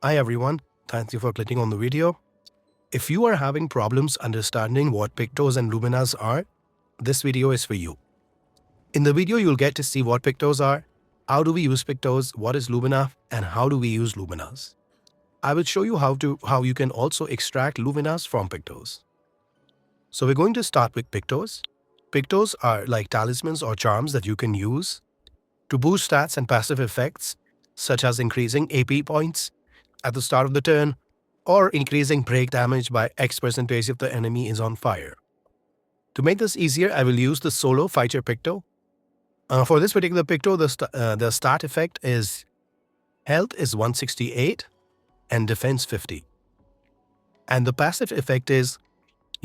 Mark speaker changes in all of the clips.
Speaker 1: Hi everyone, thank you for clicking on the video. If you are having problems understanding what Pictos and Luminas are, this video is for you. In the video, you'll get to see what Pictos are, how do we use Pictos, what is Lumina, and how do we use Luminas. I will show you how you can also extract Luminas from Pictos. So we're going to start with Pictos. Pictos are like talismans or charms that you can use to boost stats and passive effects, such as increasing AP points at the start of the turn, or increasing break damage by X percentage if the enemy is on fire. To make this easier, I will use the solo fighter Picto. For this particular Picto, the stat effect is health is 168 and defense 50. And the passive effect is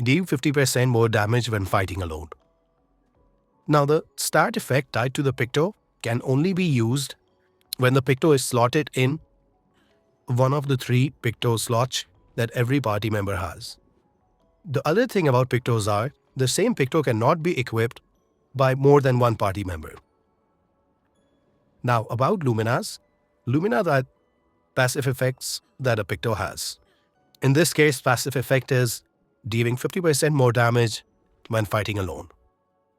Speaker 1: deal 50% more damage when fighting alone. Now, the stat effect tied to the Picto can only be used when the Picto is slotted in one of the 3 Picto slots that every party member has. The other thing about Pictos are, the same Picto cannot be equipped by more than one party member. Now, about Luminas. Luminas are passive effects that a Picto has. In this case, passive effect is dealing 50% more damage when fighting alone.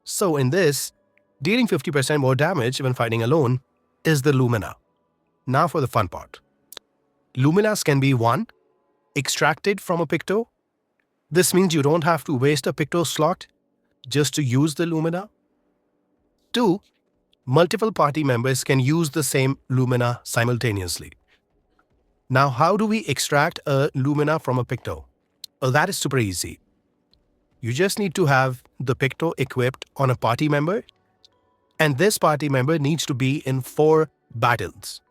Speaker 1: So in this, dealing 50% more damage when fighting alone is the Lumina. Now for the fun part. Luminas can be 1. Extracted from a Picto. This means you don't have to waste a Picto slot just to use the Lumina. 2. Multiple party members can use the same Lumina simultaneously. Now, how do we extract a Lumina from a Picto? Well, that is super easy. You just need to have the Picto equipped on a party member, and this party member needs to be in 4 battles.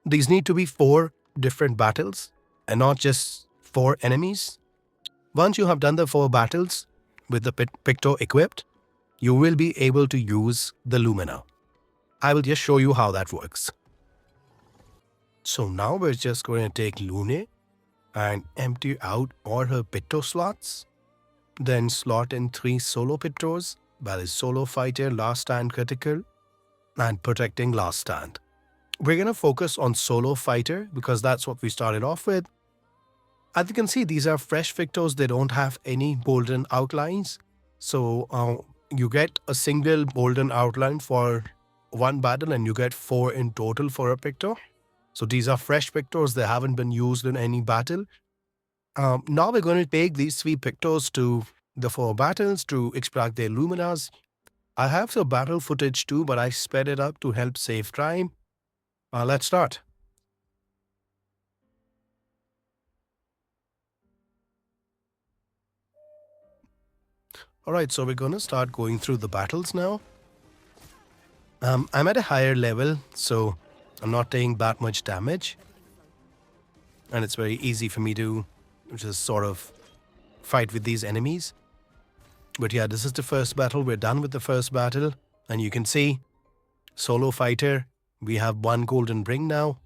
Speaker 1: These need to be 4 different battles and not just 4 enemies. Once you have done the 4 battles with the Picto equipped, you will be able to use the Lumina. I will just show you how that works. So now we're just going to take Lune and empty out all her Picto slots. Then slot in 3 solo Pictos, that is solo fighter, last stand critical, and protecting last stand. We're going to focus on solo fighter because that's what we started off with. As you can see, these are fresh Pictos. They don't have any bolden outlines. So you get a single bolden outline for 1 battle and you get 4 in total for a Picto. So these are fresh Pictos. They haven't been used in any battle. Now we're going to take these 3 Pictos to the 4 battles to extract their Luminas. I have some battle footage too, but I sped it up to help save time. Let's start. Alright, so we're going to start going through the battles now. I'm at a higher level, so I'm not taking that much damage. And it's very easy for me to just sort of fight with these enemies. But yeah, this is the first battle. We're done with the first battle. And you can see, solo fighter, we have 1 golden ring now.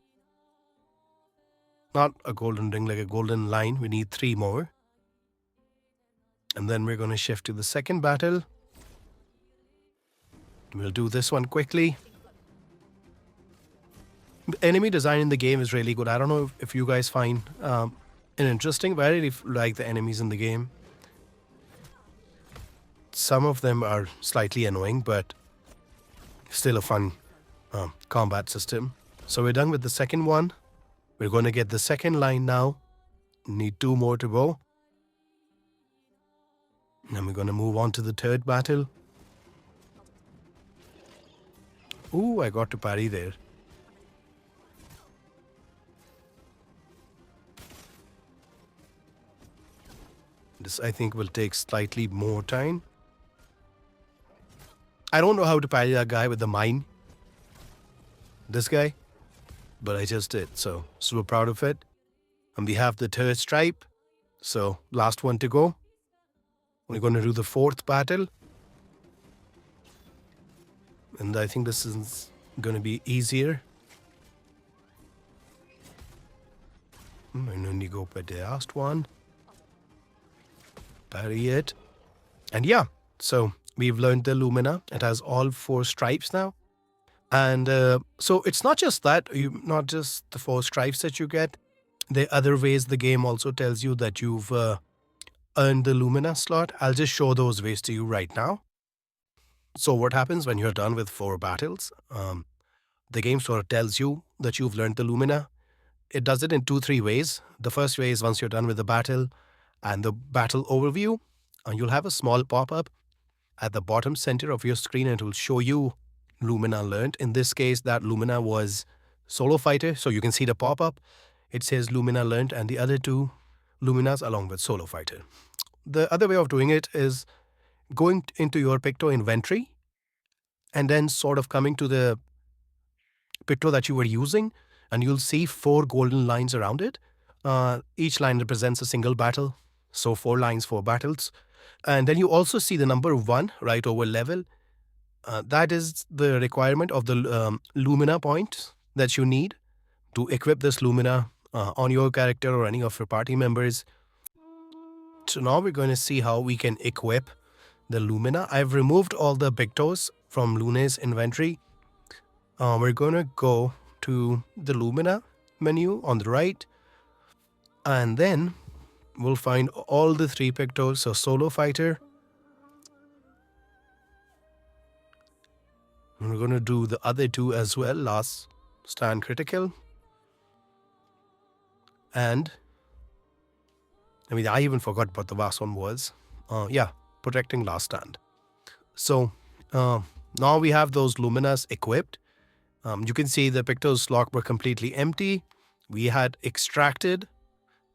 Speaker 1: Not a golden ring, like a golden line. We need 3 more. And then we're going to shift to the second battle. We'll do this one quickly. The enemy design in the game is really good. I don't know if you guys find it interesting, but I really like the enemies in the game. Some of them are slightly annoying, but still a fun combat system. So we're done with the second one. We're going to get the second line now. Need 2 more to go. And we're going to move on to the third battle. Ooh, I got to parry there. This, I think, will take slightly more time. I don't know how to parry that guy with the mine. This guy. But I just did, so super proud of it. And we have the third stripe. So, last one to go. We're going to do the 4th battle. And I think this is going to be easier. And then you go for the last one. Parry it. And yeah, so we've learned the Lumina. It has all 4 stripes now. And so it's not just that, not just the 4 stripes that you get. There are other ways the game also tells you that you've earned the Lumina slot. I'll just show those ways to you right now. So what happens when you're done with 4 battles? The game sort of tells you that you've learned the Lumina. It does it in 2-3 ways. The first way is once you're done with the battle and the battle overview, you'll have a small pop-up at the bottom center of your screen and it will show you Lumina learned. In this case, that Lumina was Solo Fighter, so you can see the pop-up. It says Lumina learned and the other 2 Luminas along with Solo Fighter. The other way of doing it is going into your Picto inventory and then sort of coming to the Picto that you were using, and you'll see 4 golden lines around it. Each line represents a single battle, so 4 lines, 4 battles. And then you also see the number 1 right over level. That is the requirement of the Lumina points that you need to equip this Lumina on your character or any of your party members. So now we're going to see how we can equip the Lumina. I've removed all the Pictos from Luna's inventory. We're going to go to the Lumina menu on the right, and then we'll find all the 3 Pictos, so Solo Fighter. And we're going to do the other 2 as well, Last Stand Critical. And I even forgot what the last one was. Yeah, Protecting Last Stand. So now we have those Luminas equipped. You can see the Pictos slot were completely empty. We had extracted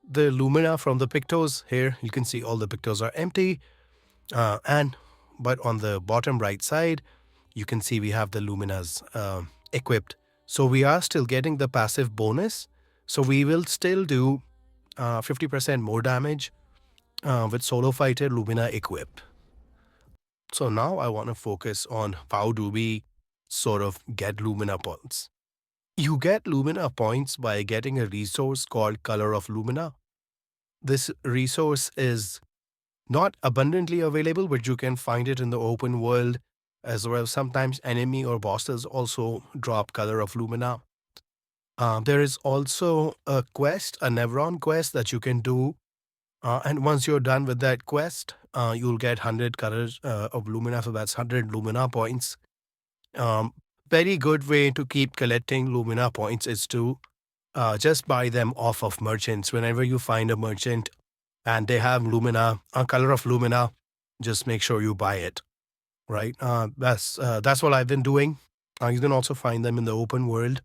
Speaker 1: the Lumina from the Pictos. Here you can see all the Pictos are empty. But on the bottom right side, you can see we have the Luminas equipped. So we are still getting the passive bonus. So we will still do 50% more damage with Solo Fighter Lumina equipped. So now I want to focus on how do we sort of get Lumina points. You get Lumina points by getting a resource called Color of Lumina. This resource is not abundantly available, but you can find it in the open world, as well as sometimes enemy or bosses also drop Color of Lumina. There is also a quest, a Nevron quest that you can do. And once you're done with that quest, you'll get 100 colors of Lumina, so that's 100 Lumina points. Very good way to keep collecting Lumina points is to just buy them off of merchants. Whenever you find a merchant and they have Lumina, a Color of Lumina, just make sure you buy it, right? That's what I've been doing. You can also find them in the open world.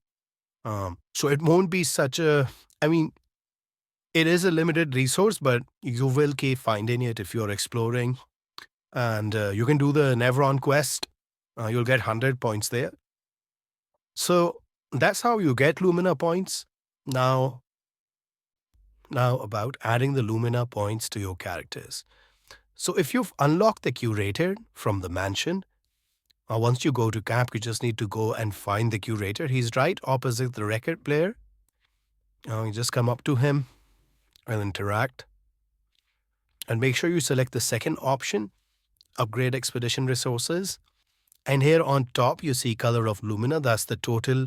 Speaker 1: So it won't be such a, it is a limited resource, but you will keep finding it if you're exploring. And you can do the Nevron quest. You'll get 100 points there. So that's how you get Lumina points. Now about adding the Lumina points to your characters. So if you've unlocked the curator from the mansion, once you go to camp, you just need to go and find the curator. He's right opposite the record player. You just come up to him and interact. And make sure you select the second option, Upgrade Expedition Resources. And here on top, you see Color of Lumina. That's the total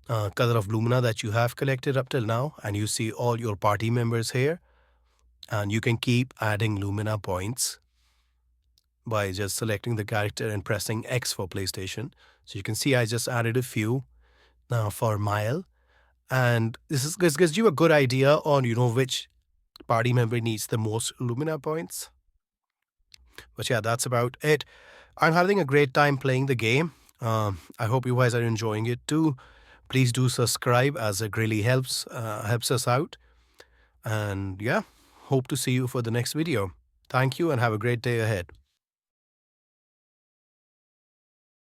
Speaker 1: Color of Lumina that you have collected up till now. And you see all your party members here. And you can keep adding Lumina points by just selecting the character and pressing X for PlayStation. So you can see I just added a few for Mile. And this gives you a good idea on, which party member needs the most Lumina points. But yeah, that's about it. I'm having a great time playing the game. I hope you guys are enjoying it too. Please do subscribe, as it really helps us out. And yeah, hope to see you for the next video. Thank you and have a great day ahead.